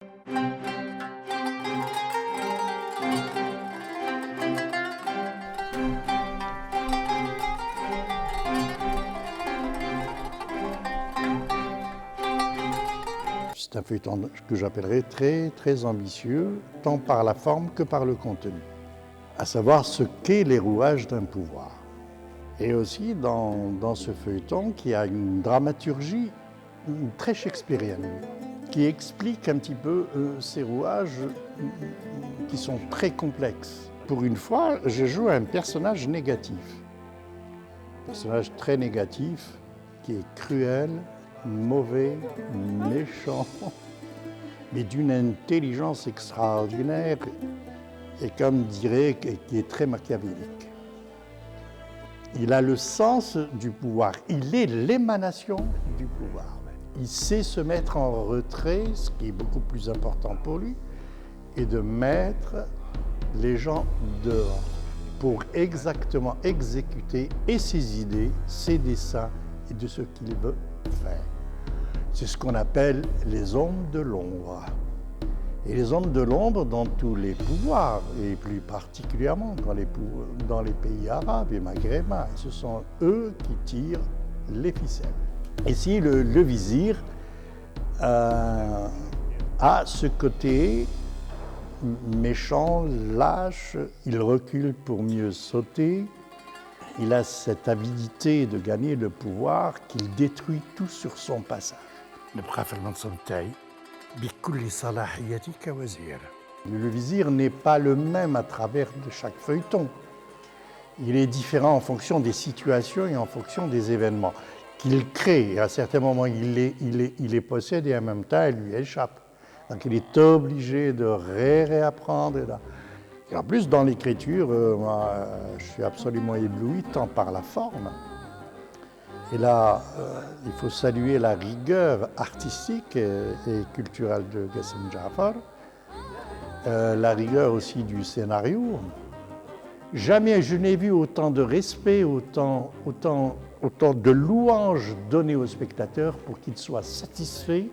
C'est un feuilleton que j'appellerais très ambitieux, tant par la forme que par le contenu, à savoir ce qu'est les rouages d'un pouvoir. Et aussi dans ce feuilleton qui a une dramaturgie très shakespearienne, qui explique un petit peu ces rouages qui sont très complexes. Pour une fois, je joue un personnage négatif, un personnage très négatif, qui est cruel, mauvais, méchant, mais d'une intelligence extraordinaire et comme dirait, qui est très machiavélique. Il a le sens du pouvoir, il est l'émanation du pouvoir. Il sait se mettre en retrait, ce qui est beaucoup plus important pour lui, et de mettre les gens dehors pour exactement exécuter et ses idées, ses desseins et de ce qu'il veut faire. C'est ce qu'on appelle les hommes de l'ombre. Et les hommes de l'ombre dans tous les pouvoirs, et plus particulièrement dans les pays arabes et maghrébins, ce sont eux qui tirent les ficelles. Ici, le vizir a ce côté méchant, lâche, il recule pour mieux sauter. Il a cette avidité de gagner le pouvoir qu'il détruit tout sur son passage. Le vizir n'est pas le même à travers de chaque feuilleton. Il est différent en fonction des situations et en fonction des événements qu'il crée. Et à certains moments, il les possède et en même temps, il lui échappe. Donc il est obligé de réapprendre. Et en plus, dans l'écriture, moi, je suis absolument ébloui tant par la forme. Et là, il faut saluer la rigueur artistique et culturelle de Qassim Ja'far, la rigueur aussi du scénario. Jamais je n'ai vu autant de respect, autant de louanges données au spectateur pour qu'il soit satisfait.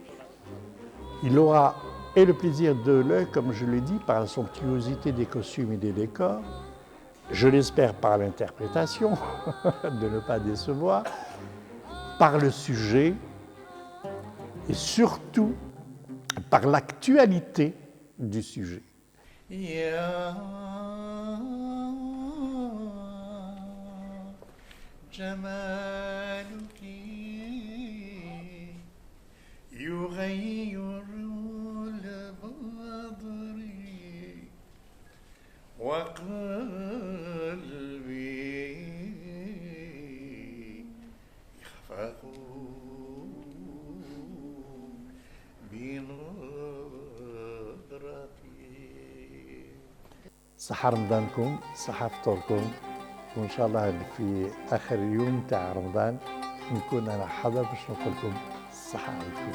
Il aura et le plaisir de l'œil, comme je l'ai dit, par la somptuosité des costumes et des décors. Je l'espère par l'interprétation, de ne pas décevoir, par le sujet et surtout par l'actualité du sujet. صحة رمضانكم، صحة فطوركم، وإن شاء الله في آخر يوم تاع رمضان نكون أنا حاضر باش نقول لكم الصحة عليكم.